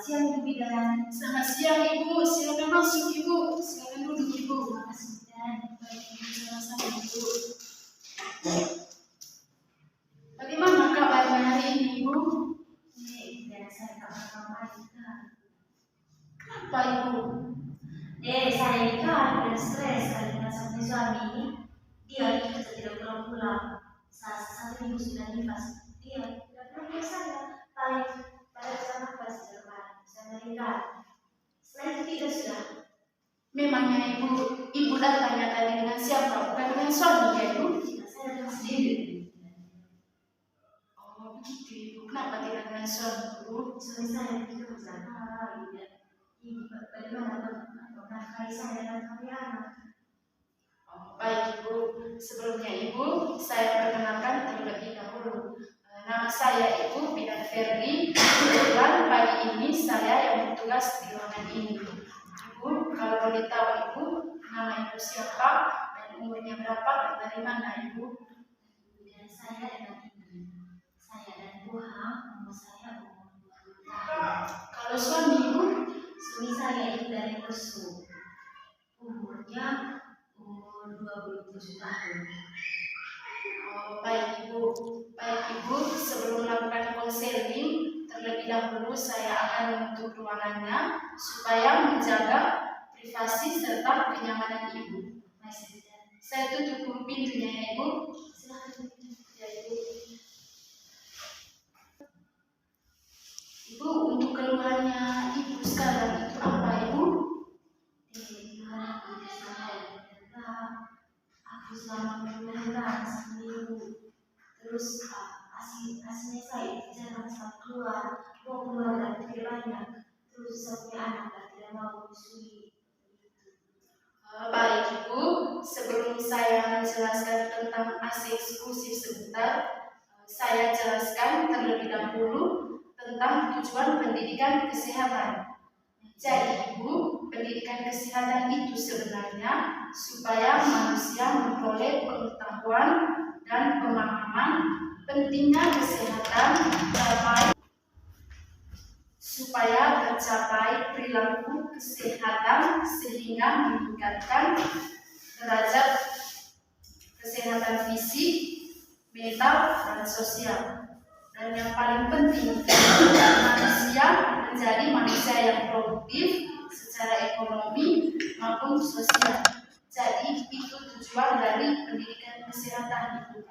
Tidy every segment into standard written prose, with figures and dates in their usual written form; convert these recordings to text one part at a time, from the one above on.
siang Ibu Bidan. Selamat siang Ibu, silakan masuk Ibu, silakan duduk Ibu. Makasih Bidan. Baik Ibu, sama-sama Ibu. Bagaimana kabarnya hari ini Ibu? Ini Bidan saya kabar-kabar juga. Kenapa Ibu? Saya ini kan udah stres karena sama suami. Dia kerja tidak pulang-pulang. Satu minggu sudah nifas. Dia tidak pernah saya. Paling pada sama pas di rumah. Saya meninggal. Selain itu tidak sudah. Memangnya Ibu datangnya tadi dengan siapa? Bukan dengan suami ya Ibu? Saya datang sendiri. Oh begitu Ibu, kenapa tidak dengan suami Ibu? Suami saya itu bersama. Ini bagaimana menafkahi saya dan kami anak. Oh, baik Ibu, sebelumnya Ibu, saya perkenalkan terlebih dahulu. Nama saya Ibu Bidan Ferdi. Kebetulan pagi ini saya yang bertugas di ruangan ini. Ibu, kalau boleh tahu Ibu, nama Ibu siapa dan umurnya berapa dan dari mana Ibu? Dan saya dan ini. Saya dan Tuhan, umur saya umur 20 tahun. Kalau suami Ibu? Suami saya itu dari Lesu. Umurnya umur 27 tahun. Oh, baik Ibu. Baik Ibu, sebelum melakukan konseling, terlebih dahulu saya akan menutup ruangannya supaya menjaga privasi serta kenyamanan Ibu. Saya tutup dulu pintunya ya Ibu. Silakan. Ya Ibu. Ibu, untuk keluhannya Ibu sekarang itu apa Ibu? Aku selama melahirkan seminggu. Terus aslinya saya jarang sekali keluar. Mau keluar dan tidak banyak. Terus saya punya anak dan tidak mau menyusui. Baik Ibu, sebelum saya menjelaskan tentang ASI eksklusif sebentar, saya jelaskan terlebih dahulu tentang tujuan pendidikan kesehatan. Jadi Ibu, pendidikan kesehatan itu sebenarnya supaya manusia memperoleh pengetahuan dan pemahaman pentingnya kesehatan supaya tercapai perilaku kesehatan sehingga meningkatkan derajat kesehatan fisik, mental, dan sosial. Dan yang paling penting, manusia menjadi manusia yang produktif secara ekonomi maupun sosial. Jadi itu tujuan dari pendidikan kesehatan itu.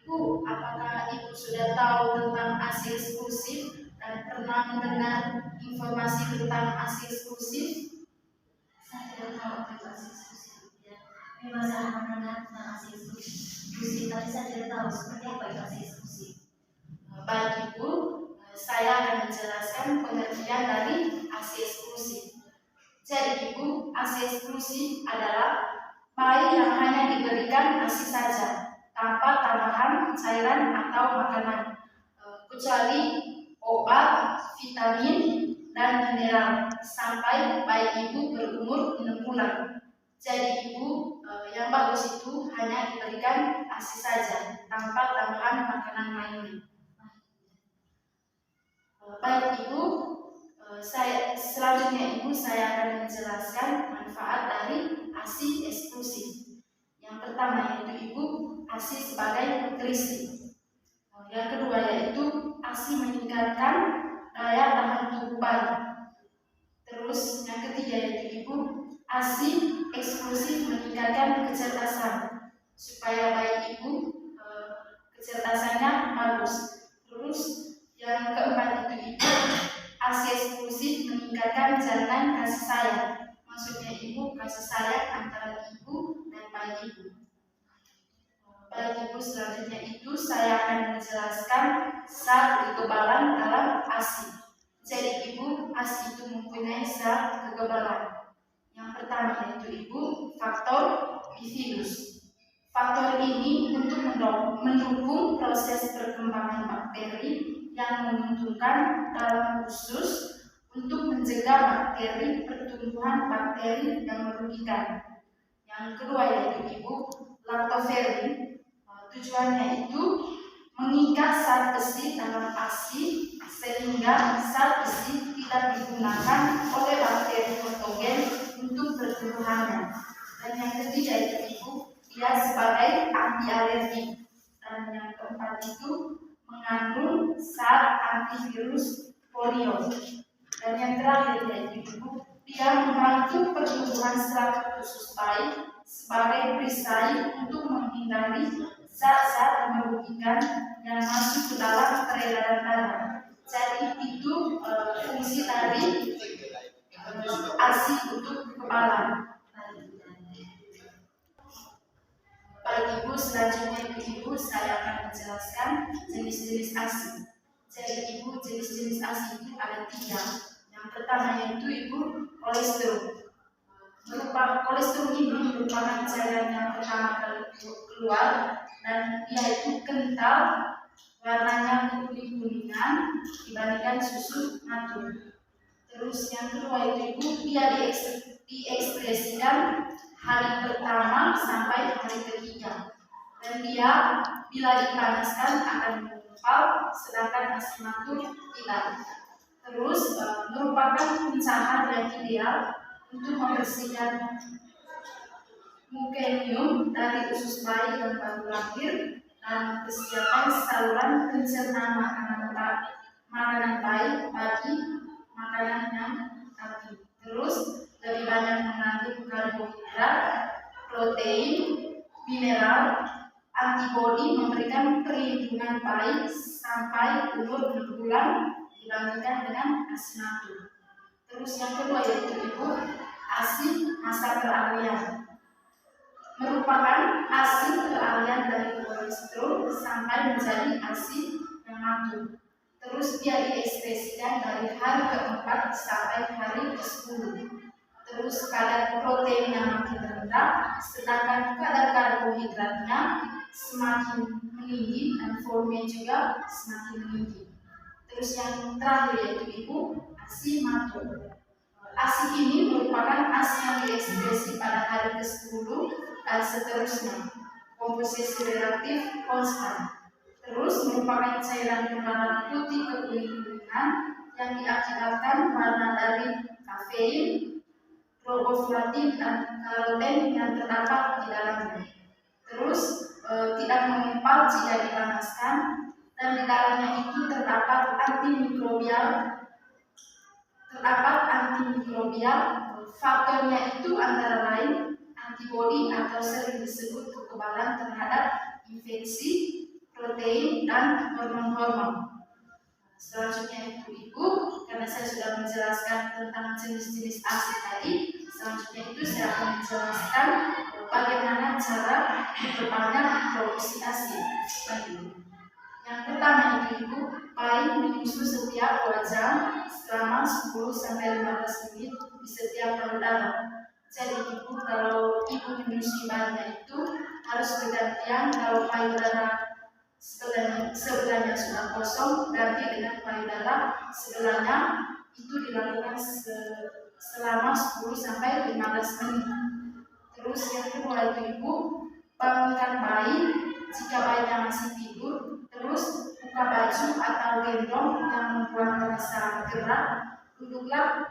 Ibu, apakah Ibu sudah tahu tentang ASI eksklusif dan pernah mendengar informasi tentang ASI eksklusif? Saya tidak tahu apa itu ASI eksklusif. Memang saya mendengar tentang ASI eksklusif, tapi saya tidak tahu seperti apa itu ASI eksklusif. Baik Ibu, saya akan menjelaskan pengertian dari ASI eksklusif. Jadi Ibu, ASI eksklusif adalah bayi yang hanya diberikan ASI saja, tanpa tambahan cairan atau makanan, kecuali obat, vitamin, dan mineral sampai bayi Ibu berumur 6 bulan. Jadi Ibu, yang bagus itu hanya diberikan ASI saja, tanpa tambahan makanan lainnya. Baik Ibu, selanjutnya Ibu saya akan menjelaskan manfaat dari ASI eksklusif. Yang pertama yaitu Ibu, ASI sebagai nutrisi. Yang kedua yaitu ASI meningkatkan daya tahan tubuh bayi. Terus yang ketiga yaitu Ibu, ASI eksklusif meningkatkan kecerdasan supaya bayi Ibu kecerdasannya bagus. Terus yang keempat itu Ibu, ASI eksklusif meningkatkan jaringan kasih sayang. Maksudnya Ibu, kasih sayang antara Ibu dan bayi Ibu. Baik Ibu, selanjutnya itu saya akan menjelaskan zat kekebalan dalam ASI. Jadi Ibu, ASI itu mempunyai zat kekebalan. Yang pertama yaitu Ibu, faktor bifidus. Faktor ini untuk mendukung proses perkembangan bakteri yang menguntungkan dalam usus untuk mencegah bakteri pertumbuhan bakteri yang merugikan. Yang kedua yaitu Ibu, laktoferin. Tujuannya itu mengikat zat besi dalam ASI sehingga zat besi tidak digunakan oleh bakteri patogen untuk pertumbuhannya. Dan yang ketiga itu Ibu, dia sebagai anti alergi. Dan yang keempat itu mengandung zat antivirus polio. Dan yang terakhir yaitu Ibu, dia membantu pertumbuhan serat usus bayi sebagai perisai untuk menghindari zat-zat merugikan yang masuk ke dalam peredaran darah. Jadi itu fungsi dari ASI untuk kekebalan. Baik Ibu, selanjutnya Ibu saya akan menjelaskan jenis-jenis ASI. Jadi Ibu, jenis-jenis ASI itu ada 3. Yang pertama yaitu Ibu kolesterol. Kolesterol ini merupakan cairan yang pertama kali keluar dan dia itu kental, warnanya kuning-kuningan dibandingkan susu natur. Terus yang kedua itu Ibu, dia diekspresikan hari pertama sampai hari ketiga. Dan dia bila dipanaskan akan menggumpal, sedangkan ASI natur tidak. Terus merupakan pencahar yang ideal untuk membersihkan mukenium dari usus bayi dan baru lahir dan mempersiapkan saluran pencernaan makanan bayi bagi makanan yang tadi. Terus lebih banyak mengandung karbohidrat, protein, mineral, antibodi memberikan perlindungan bayi sampai umur 6 bulan dibandingkan dengan ASI natur. Terus yang kedua yaitu Ibu, ASI masa peralihan. Merupakan ASI peralihan dari kolesterol sampai menjadi ASI yang natur. Terus dia diekspresikan dari hari ke-4 sampai hari ke-10. Terus kadar protein yang makin rendah, sedangkan kadar karbohidratnya semakin meninggi dan volume juga semakin meninggi. Terus yang terakhir yaitu Ibu, ASI natur. ASI ini merupakan ASI yang diekspresi pada hari ke-10 dan seterusnya. Komposisi relatif konstan. Terus merupakan cairan berwarna putih kekuning-kuningan yang diakibatkan warna dari kafein, riboflavin dan karoten yang terdapat di dalamnya. Terus tidak mengempal jika dipanaskan dan di dalamnya itu terdapat antimikrobial. Faktornya itu antara lain antibodi atau sering disebut kekebalan terhadap infeksi, protein, dan hormon-hormon. Selanjutnya itu Ibu, karena saya sudah menjelaskan tentang jenis-jenis ASI tadi, selanjutnya itu saya akan menjelaskan bagaimana cara memperbanyak produksi ASI. Yang pertama itu Ibu, bayi menyusu setiap 2 jam selama 10-15 menit di setiap paru darah. Jadi Ibu, kalau Ibu menyusui bayinya itu harus bergantian. Kalau payudara sebelahnya sudah kosong, ganti dengan payudara sebelahnya, itu dilakukan selama 10-15 menit. Terus yang kedua itu Ibu, bangunkan bayi jika bayinya masih tidur. Terus buka baju atau gendong yang membuat terasa gerak. Duduklah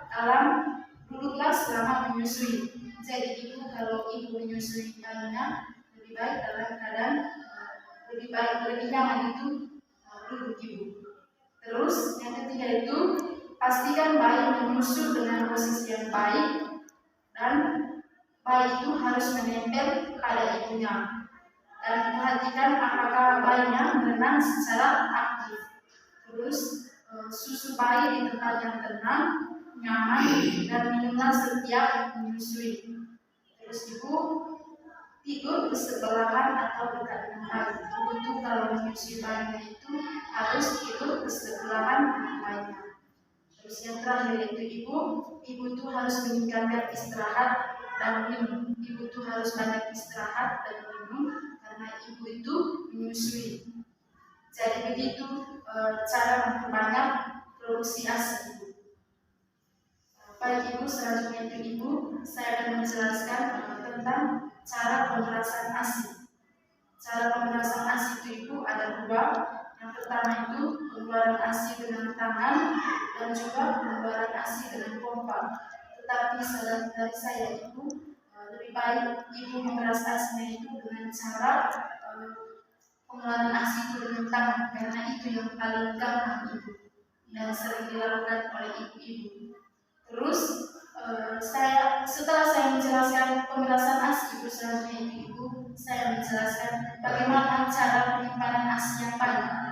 selama menyusui. Jadi Ibu, kalau Ibu menyusui bayinya, lebih baik dalam keadaan lebih nyaman itu duduk Ibu. Terus yang ketiga itu pastikan bayi menyusu dengan posisi yang baik dan bayi itu harus menempel pada ibunya. Dan perhatikan apakah bayinya berenang secara aktif. Terus susu bayi di tempat yang tenang, nyaman, dan minumlah setiap menyusui. Terus Ibu tidur bersebelahan atau dekat dengan bayi. Ibu kalau menyusui bayinya itu harus tidur bersebelahan dengan bayinya. Terus yang terakhir itu Ibu itu harus meningkatkan istirahat dan minum. Ibu itu harus banyak istirahat dan minum karena Ibu itu menyusui. Jadi begitu cara memperbanyak produksi ASI. Baik Ibu, selanjutnya itu Ibu, saya akan menjelaskan tentang cara pemerasan ASI. Cara pemerasan ASI itu Ibu ada 2. Yang pertama itu pengeluaran ASI dengan tangan dan juga pengeluaran ASI dengan pompa. Tetapi saran dari saya itu lebih baik ibu memeras ASInya itu dengan cara pengeluaran ASI itu dengan tangan, karena itu yang paling gampang ibu dan sering dilakukan oleh ibu-ibu. Terus setelah saya menjelaskan pemerasan ASI ibu, selanjutnya ibu saya menjelaskan bagaimana cara penyimpanan ASI yang baik.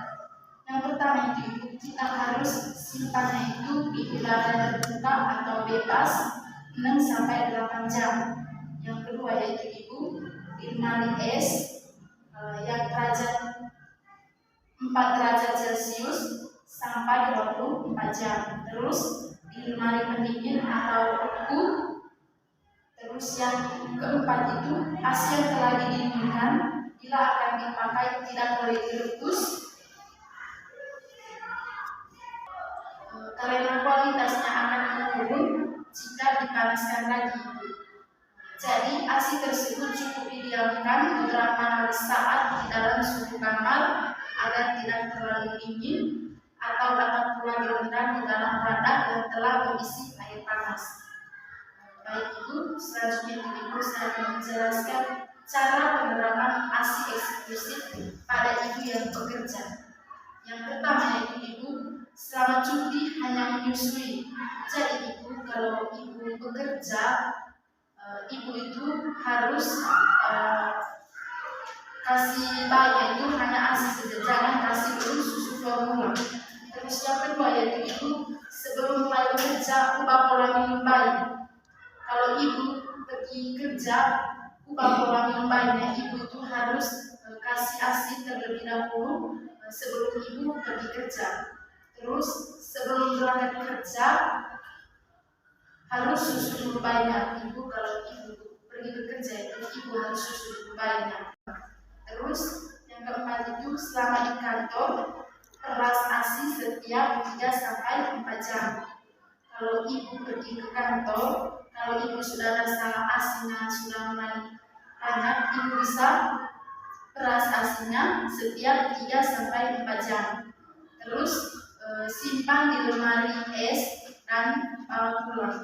Yang pertama itu ibu, kita harus simpannya itu di udara terbuka atau bebas 6-8 jam. Yang kedua yaitu ibu, di lemari es yang derajat 4 derajat Celcius sampai 24 jam. Terus di lemari pendingin atau beku. Terus yang keempat itu, ASI yang telah didinginkan bila akan dipakai tidak boleh direbus karena kualitasnya akan menurun jika dipanaskan lagi. Jadi ASI tersebut cukup didiamkan beberapa saat di dalam suhu kamar agar tidak terlalu dingin, atau dapat pula direndam di dalam wadah yang telah berisi air panas. Baik ibu, selanjutnya ibu saya akan menjelaskan cara penerapan ASI eksklusif pada ibu yang bekerja. Yang pertama yaitu ibu, selama cuti hanya menyusui. Jadi ibu kalau ibu bekerja, ibu itu harus kasih bayi itu hanya ASI saja, jangan kasih dulu susu formula. Terus yang kedua yaitu ibu, sebelum mulai bekerja ubah pola minum bayi. Kalau ibu pergi kerja, ubah pola minum bayinya, ibu itu harus kasih ASI terlebih dahulu sebelum ibu pergi kerja. Terus sebelum berangkat kerja harus susu dulu bayinya. Ibu kalau ibu pergi bekerja itu ibu harus susu dulu bayinya. Terus yang keempat itu, selama di kantor peras ASI setiap 3-4 jam. Kalau ibu pergi ke kantor, kalau ibu sudah rasa ASInya sudah mulai banyak, ibu bisa peras ASInya setiap 3-4 jam. Terus simpan di lemari es dan bawa pulang.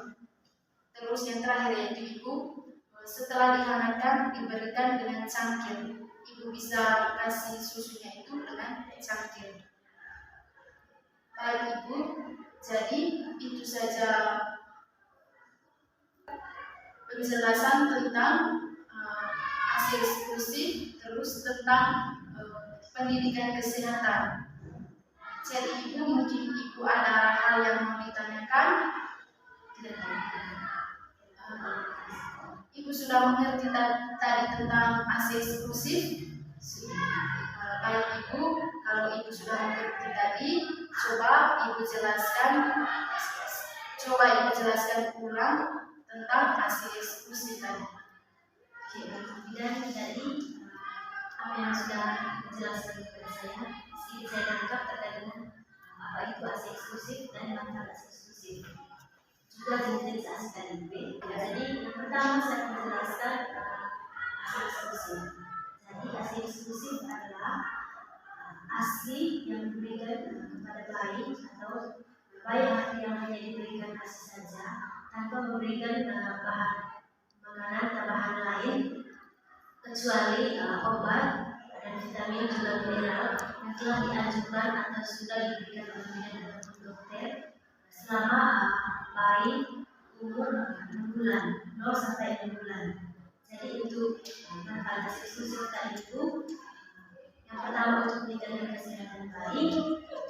Terus yang terakhir yaitu ibu, setelah dihangatkan diberikan dengan cangkir. Ibu bisa kasih susunya itu dengan cangkir. Baik ibu, jadi itu saja penjelasan tentang ASI eksklusif, terus tentang pendidikan kesehatan. Jadi ibu, mungkin ibu ada hal yang mau ditanyakan? Ibu sudah mengerti tadi tentang ASI eksklusif? Baik ibu, kalau ibu sudah mengerti tadi, coba ibu jelaskan ulang tentang ASI eksklusif tadi. Dan tadi apa yang sudah dijelaskan kepada saya, sedikit saya tangkap terkait dengan apa itu ASI eksklusif dan manfaat ASI eksklusif. Juga jenis ASI KDP. Jadi yang pertama saya menjelaskan ASI eksklusif. Jadi ASI eksklusif adalah ASI yang diberikan kepada bayi atau bayi yang hanya diberikan ASI saja tanpa memberikan bahan makanan tambahan lain kecuali obat dan vitamin juga mineral yang telah dianjurkan atau sudah diberikan oleh dokter selama bayi umur 6 bulan, 0-6 bulan. Jadi untuk manfaat ASI eksklusif tadi itu yang pertama untuk meningkatkan kesehatan bayi,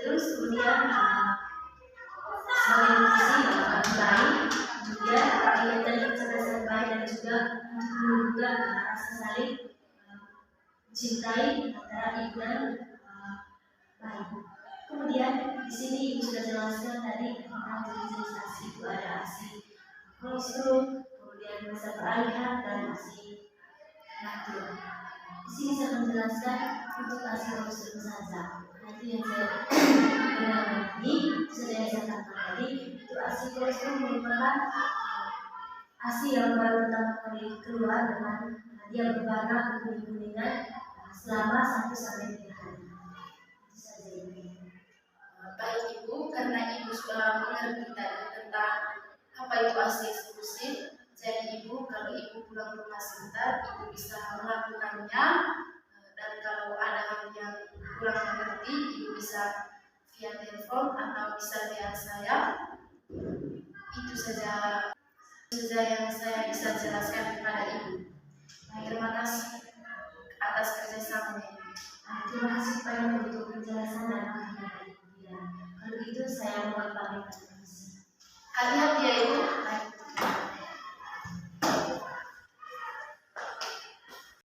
terus kemudian sebagai nutrisi bagi bayi, juga meningkatkan kecerdasan bayi dan juga untuk menumbuhkan rasa saling mencintai antara ibu dan bayi. Kemudian di sini ibu sudah jelaskan tadi tentang jenis-jenis ASI. Itu ada ASI kolostrum, kemudian masa peralihan dan ASI natur. Di sini saya menjelaskan untuk ASI kolostrum saja. Nanti yang saya ini sudah saya katakan tadi, itu ASI kolostrum merupakan ASI yang baru pertama kali keluar dengan dia berwarna kuning-kuningan selama 1-3 hari. Itu saja ini. mengerti tadi tentang apa itu ASI eksklusif. Jadi ibu, kalau ibu pulang ke rumah sebentar, ibu bisa melakukannya. Dan kalau ada hal yang kurang mengerti, ibu bisa via telepon atau bisa via saya. Itu saja yang saya bisa jelaskan kepada ibu. Terima kasih atas kerjasamanya. Terima kasih banyak untuk penjelasan dan makna dari Ibu. Kalau gitu saya mohon pamit. Hati-hati ya ibu.